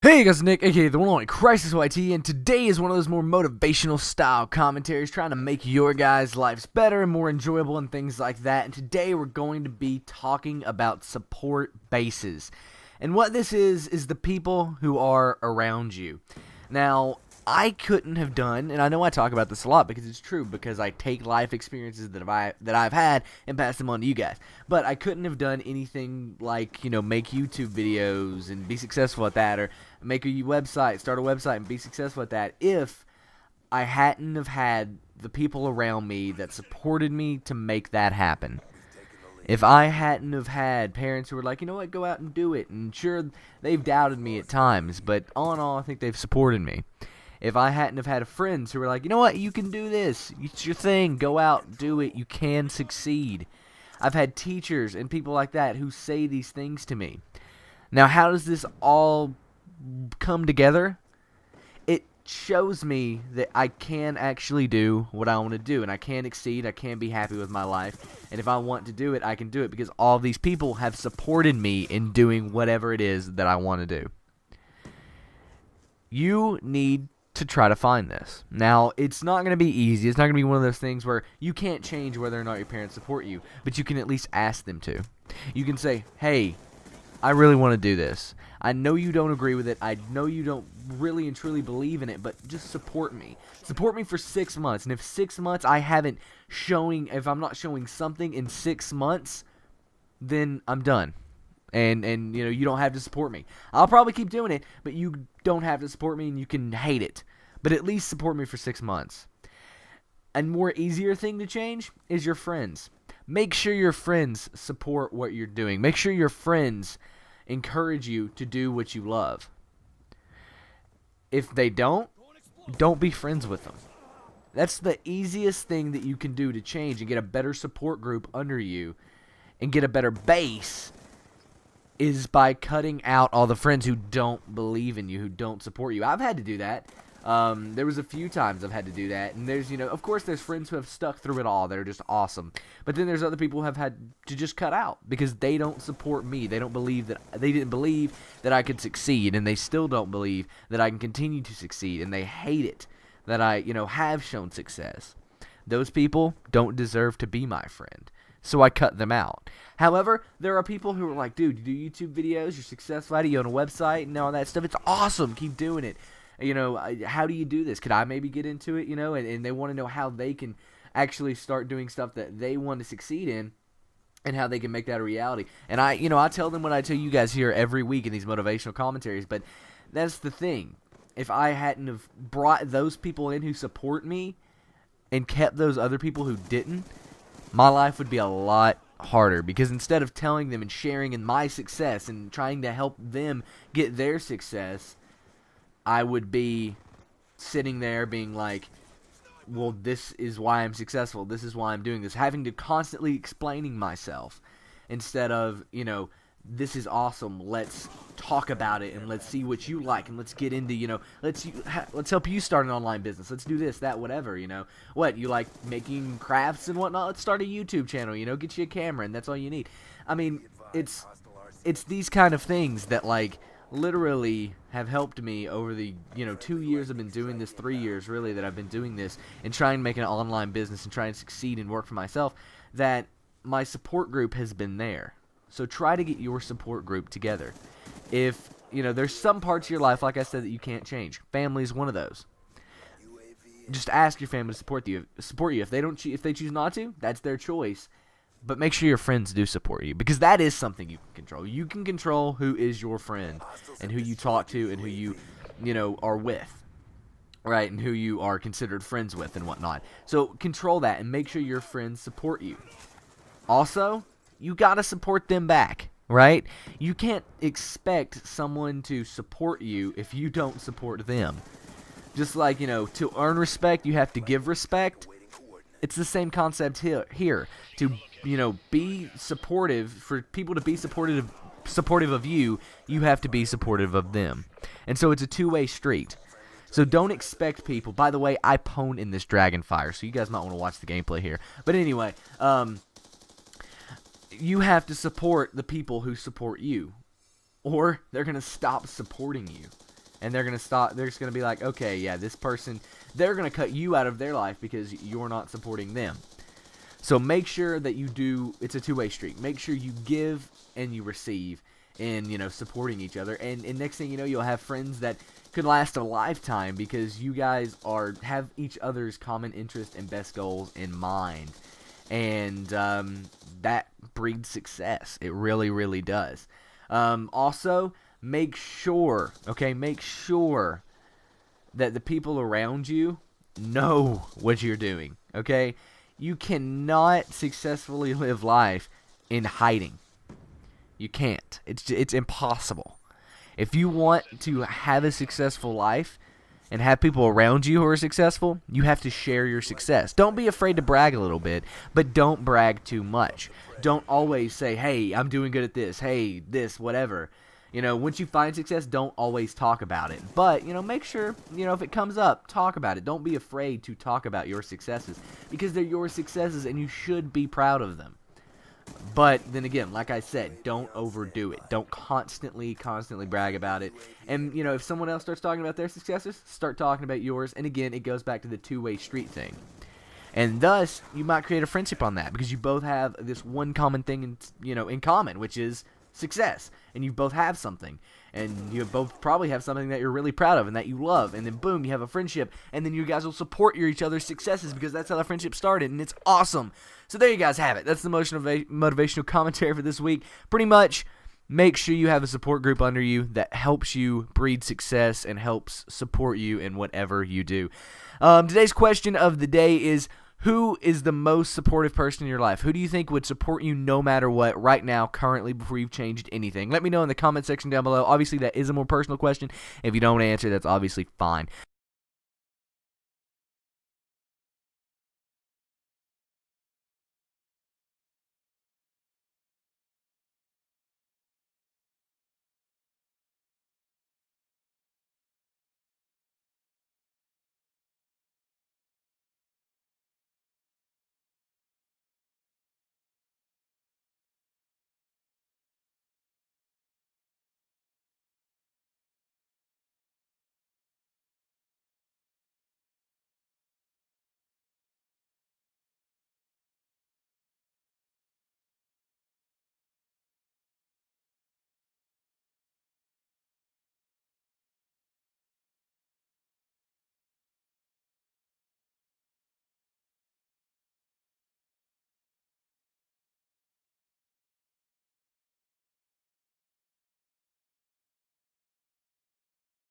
Hey guys, Nick, aka the one and only Crisis YT, and today is one of those more motivational style commentaries trying to make your guys' lives better and more enjoyable and things like that. And today we're going to be talking about support bases. And what this is the people who are around you. Now, I couldn't have done, and I know I talk about this a lot because it's true, because I take life experiences that I've had and pass them on to you guys. But I couldn't have done anything like, make YouTube videos and be successful at that, or make a website, start a website and be successful at that if I hadn't have had the people around me that supported me to make that happen. If I hadn't have had parents who were like, you know what, go out and do it, and sure, they've doubted me at times, but all in all, I think they've supported me. If I hadn't have had friends who were like, you know what, you can do this, it's your thing, go out, do it, you can succeed. I've had teachers and people like that who say these things to me. Now, how does this all come together? It shows me that I can actually do what I want to do, and I can exceed, I can be happy with my life, and if I want to do it, I can do it because all these people have supported me in doing whatever it is that I want to do. You need to try to find this. Now, it's not going to be easy. It's not going to be one of those things where you can't change whether or not your parents support you, but you can at least ask them to. You can say, hey, I really want to do this. I know you don't agree with it. I know you don't really and truly believe in it, but just support me. Support me for 6 months. And if 6 months if I'm not showing something in 6 months, then I'm done. And you don't have to support me. I'll probably keep doing it, but you don't have to support me, and you can hate it. But at least support me for 6 months. A more easier thing to change is your friends. Make sure your friends support what you're doing. Make sure your friends encourage you to do what you love. If they don't be friends with them. That's the easiest thing that you can do to change and get a better support group under you and get a better base, is by cutting out all the friends who don't believe in you, who don't support you. I've had to do that. There was a few times I've had to do that, and there's, of course there's friends who have stuck through it all that are just awesome, but then there's other people who have had to just cut out because they don't support me. They didn't believe that I could succeed, and they still don't believe that I can continue to succeed, and they hate it that I, have shown success. Those people don't deserve to be my friend. So I cut them out. However, there are people who are like, dude, you do YouTube videos, you're successful at it, you own a website and all that stuff. It's awesome. Keep doing it. How do you do this? Could I maybe get into it? And they want to know how they can actually start doing stuff that they want to succeed in and how they can make that a reality. And I tell them what I tell you guys here every week in these motivational commentaries, but that's the thing. If I hadn't have brought those people in who support me and kept those other people who didn't, my life would be a lot harder, because instead of telling them and sharing in my success and trying to help them get their success, I would be sitting there being like, well, this is why I'm successful, this is why I'm doing this, having to constantly explaining myself instead of, this is awesome, let's talk about it and let's see what you like and let's get into, let's help you start an online business, let's do this, that, whatever, what, you like making crafts and whatnot, let's start a YouTube channel, get you a camera and that's all you need. I mean, it's these kind of things that literally have helped me over the 2 years I've been doing this, 3 years really that I've been doing this and trying to make an online business and trying to succeed and work for myself, that my support group has been there. So try to get your support group together. If, there's some parts of your life, like I said, that you can't change. Family is one of those. Just ask your family to support you. If they choose not to, that's their choice. But make sure your friends do support you, because that is something you can control. You can control who is your friend and who you talk to and who you are with, right? And who you are considered friends with and whatnot. So control that and make sure your friends support you. Also, you gotta support them back, right? You can't expect someone to support you if you don't support them. Just like, to earn respect, you have to give respect. It's the same concept here. To, be supportive, for people to be supportive of you, you have to be supportive of them. And so it's a two-way street. So don't expect people. By the way, I pwn in this Dragonfire, so you guys might want to watch the gameplay here. But anyway, you have to support the people who support you, or they're going to stop supporting you. and they're just gonna be like, okay, yeah, this person, they're gonna cut you out of their life because you're not supporting them. So make sure that you do. It's a two-way street. Make sure you give and you receive, in supporting each other. And next thing you know, you'll have friends that could last a lifetime because you guys have each other's common interest and best goals in mind, and that breeds success. It really, really does. Also, make sure that the people around you know what you're doing. Okay. You cannot successfully live life in hiding. You can't. It's impossible. If you want to have a successful life and have people around you who are successful, you have to share your success. Don't be afraid to brag a little bit, but don't brag too much. Don't always say, hey, I'm doing good at this. Hey, this, whatever. Once you find success, don't always talk about it. But, make sure, if it comes up, talk about it. Don't be afraid to talk about your successes because they're your successes and you should be proud of them. But then again, like I said, don't overdo it. Don't constantly brag about it. And, if someone else starts talking about their successes, start talking about yours. And again, it goes back to the two-way street thing. And thus, you might create a friendship on that because you both have this one common thing in common, which is success. And you both have something, and you both probably have something that you're really proud of and that you love, and then boom, you have a friendship, and then you guys will support each other's successes because that's how the friendship started, and it's awesome. So there you guys have it. That's the motivational commentary for this week. Pretty much, make sure you have a support group under you that helps you breed success and helps support you in whatever you do. Today's question of the day is, who is the most supportive person in your life? Who do you think would support you no matter what right now, currently, before you've changed anything? Let me know in the comment section down below. Obviously, that is a more personal question. If you don't answer, that's obviously fine.